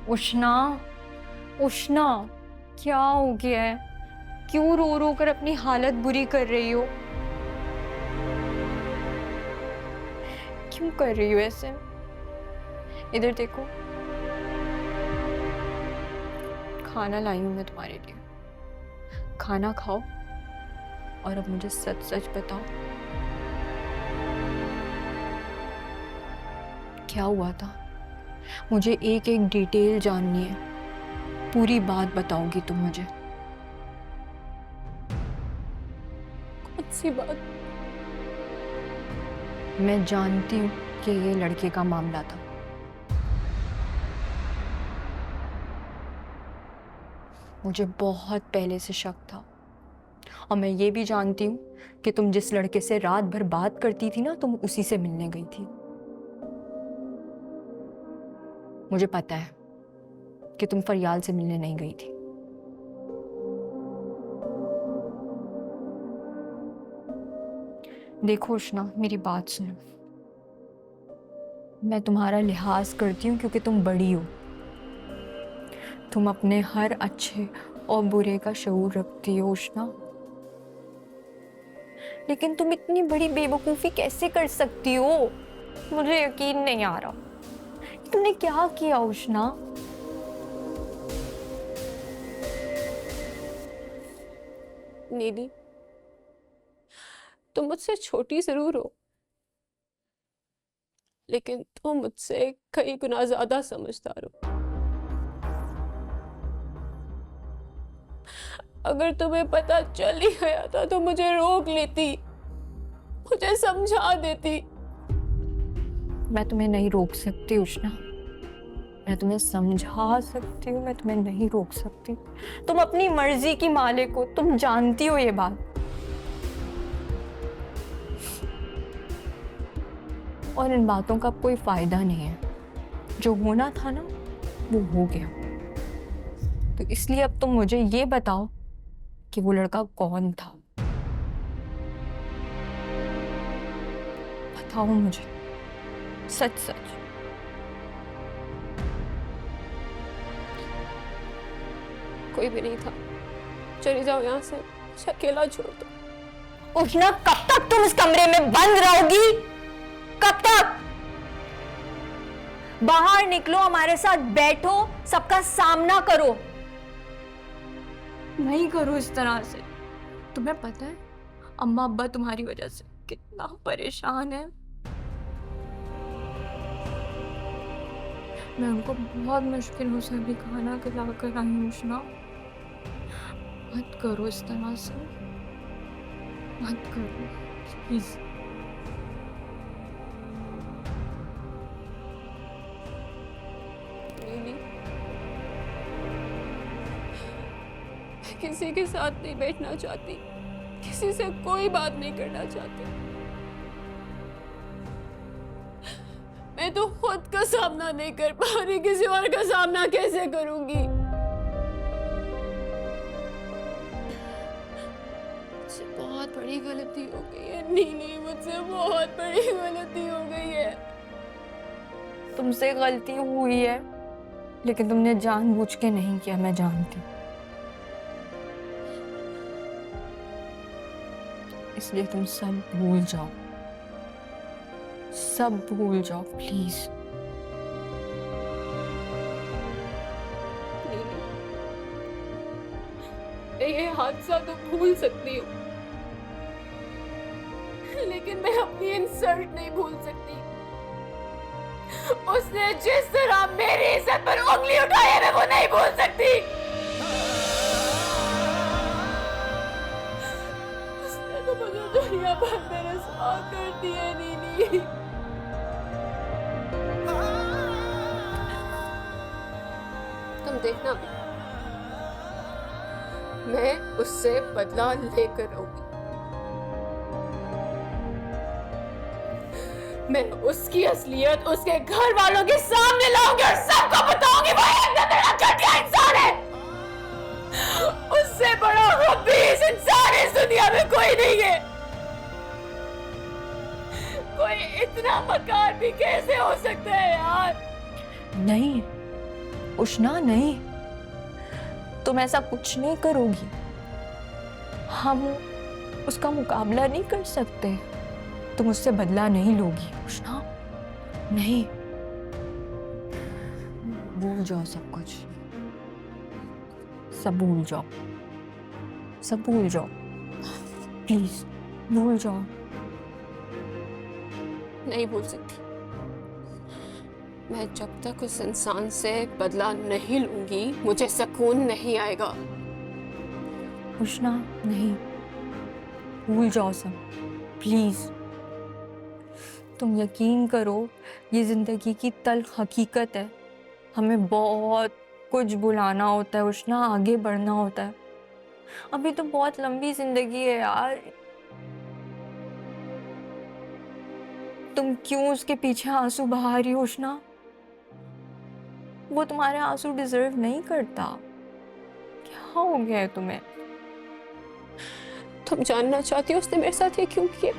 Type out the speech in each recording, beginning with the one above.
उष्णा, उष्णा, क्या हो गया है? क्यों रो रो कर अपनी हालत बुरी कर रही हो? क्यों कर रही हो ऐसे? इधर देखो, खाना लाई हूं मैं तुम्हारे लिए। खाना खाओ और अब मुझे सच सच बताओ, क्या हुआ था? मुझे एक एक डिटेल जाननी है। पूरी बात बताओगी तुम मुझे? कौन सी बात? मैं जानती हूँ कि ये लड़के का मामला था। मुझे बहुत पहले से शक था। और मैं ये भी जानती हूँ कि तुम जिस लड़के से रात भर बात करती थी ना, तुम उसी से मिलने गई थी। मुझे पता है कि तुम फरियाल से मिलने नहीं गई थी। देखो उष्णा, मेरी बात सुनो। मैं तुम्हारा लिहाज करती हूँ क्योंकि तुम बड़ी हो। तुम अपने हर अच्छे और बुरे का शऊर रखती हो उष्णा। लेकिन तुम इतनी बड़ी बेवकूफी कैसे कर सकती हो? मुझे यकीन नहीं आ रहा। तुमने क्या किया उष्णा? नीली, तुम मुझसे छोटी जरूर हो, लेकिन तुम मुझसे कई गुना ज्यादा समझदार हो। अगर तुम्हें पता चल ही गया था तो मुझे रोक लेती, मुझे समझा देती। मैं तुम्हें नहीं रोक सकती उष्णा। मैं तुम्हें समझा सकती हूँ, मैं तुम्हें नहीं रोक सकती। तुम अपनी मर्जी की मालिक हो, तुम जानती हो ये बात। और इन बातों का कोई फायदा नहीं है। जो होना था ना, वो हो गया। तो इसलिए अब तुम मुझे ये बताओ कि वो लड़का कौन था। बताओ मुझे, सच सच। कोई भी नहीं था। चली जाओ यहाँ से, मुझे अकेला छोड़ दो। उष्णा, कब तक तुम इस कमरे में बंद रहोगी? कब तक? बाहर निकलो, हमारे साथ बैठो, सबका सामना करो। नहीं करो इस तरह से। तुम्हें पता है अम्मा अब्बा तुम्हारी वजह से कितना परेशान है। मैं उनको बहुत मुश्किलों से अभी खाना खिला कर आई हूँ उष्णा। मत करो इस तरह से, मत करो प्लीज। नीली, मैं किसी के साथ नहीं बैठना चाहती, किसी से कोई बात नहीं करना चाहती। मैं तो खुद का सामना नहीं कर पा रही, किसी और का सामना कैसे करूंगी? मुझसे बहुत बड़ी गलती हो गई है नीली, मुझसे बहुत बड़ी गलती हो गई है। तुमसे गलती हुई है, लेकिन तुमने जानबूझ के नहीं किया, मैं जानती हूँ। इसलिए तुम सब भूल जाओ, सब भूल जाओ प्लीज। मैं ये हादसा तो भूल सकती हूँ, लेकिन मैं अपनी इंसल्ट नहीं भूल सकती। उसने जिस तरह मेरी इज्जत पर उंगली उठाई है, मैं वो नहीं भूल सकती। उसने तो मुझे दुनिया भर में रस्वा कर दी है नीली। तुम देखना, मैं उससे बदला लेकर आऊंगी। मैं उसकी असलियत उसके घर वालों के सामने लाऊंगी और सबको बताऊंगी वो एक नजर घटिया इंसान है। उससे बड़ा खबीस इंसान इस दुनिया में कोई नहीं है। कोई इतना मकार भी कैसे हो सकता है यार? नहीं, उष्णा नहीं, तुम ऐसा कुछ नहीं करोगी। हम उसका मुकाबला नहीं कर सकते। तुम उससे बदला नहीं लोगी उष्णा, नहीं। भूल जाओ सब कुछ, सब भूल जाओ, सब भूल जाओ, प्लीज भूल जाओ। नहीं भूल सकती। मैं जब तक उस इंसान से बदला नहीं लूंगी मुझे सुकून नहीं आएगा। उष्णा नहीं, भूल जाओ सब, प्लीज। तुम यकीन करो, ये जिंदगी की तल्ख हकीकत है। हमें बहुत कुछ भुलाना होता है उष्णा, आगे बढ़ना होता है। अभी तो बहुत लंबी जिंदगी है यार। तुम क्यों उसके पीछे आंसू बहा रही हो उष्णा? वो तुम्हारे आंसू डिजर्व नहीं करता। क्या हो गया है तुम्हें? तुम जानना चाहती हो उसने मेरे साथ ये क्यों किया?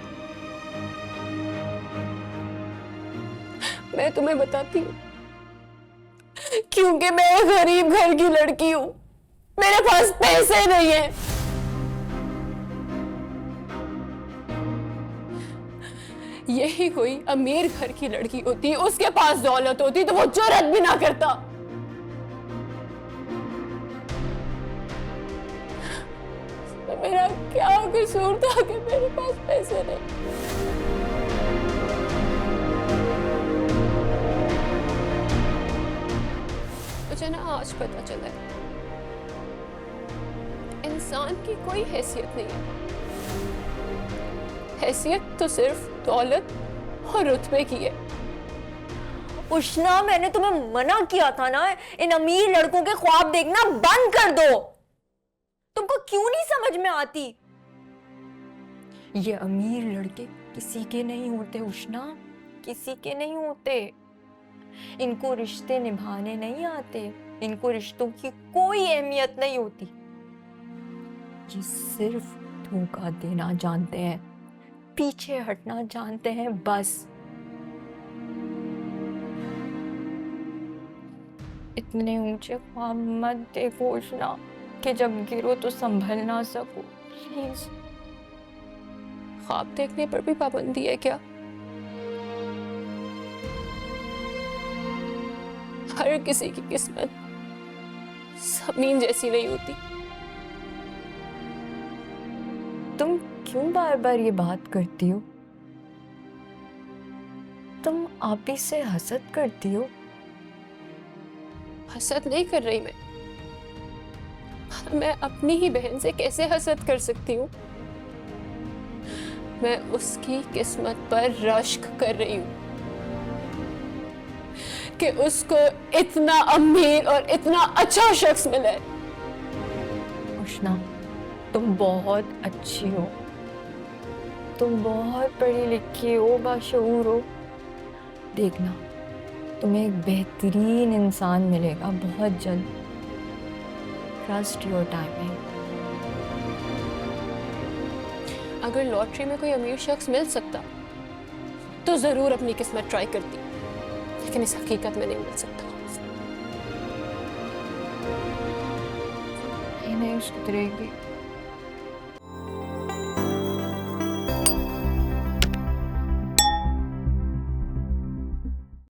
मैं तुम्हें बताती हूँ। क्योंकि मैं गरीब घर की लड़की हूं, मेरे पास पैसे नहीं है। यही कोई अमीर घर की लड़की होती, उसके पास दौलत होती तो वो जुर्रत भी ना करता। मेरा क्या कसूर था कि मेरे पास पैसे नहीं? मुझे ना आज पता चला है, इंसान की कोई हैसियत नहीं है। हैसियत तो सिर्फ दौलत और रुतबे की है। उष्णा, मैंने तुम्हें मना किया था ना, इन अमीर लड़कों के ख्वाब देखना बंद कर दो। तुमको क्यों नहीं समझ में आती? ये अमीर लड़के किसी के नहीं होते उष्णा, किसी के नहीं होते। इनको रिश्ते निभाने नहीं आते, इनको रिश्तों की कोई अहमियत नहीं होती। ये सिर्फ धोखा देना जानते हैं, पीछे हटना जानते हैं, बस। इतने ऊंचे ख्वाब मत देखो उष्णा कि जब गिरो तो संभल ना सको, प्लीज। ख्वाब देखने पर भी पाबंदी है क्या? हर किसी की किस्मत जमीन जैसी नहीं होती। तुम क्यों बार बार ये बात करती हो? तुम आप ही से हसद करती हो। हसद नहीं कर रही मैं अपनी ही बहन से कैसे हसद कर सकती हूँ? मैं उसकी किस्मत पर रश्क कर रही हूँ कि उसको इतना अमीर और इतना अच्छा शख्स मिला है। उष्णा, तुम बहुत अच्छी हो, तुम बहुत पढ़ी लिखी हो, बाशऊर हो। देखना, तुम्हें एक बेहतरीन इंसान मिलेगा बहुत जल्द। Trust your timing. अगर लॉटरी में कोई अमीर शख्स मिल सकता तो जरूर अपनी किस्मत ट्राई करती, लेकिन इस हकीकत में नहीं मिल सकता। नहीं सुधरेगी।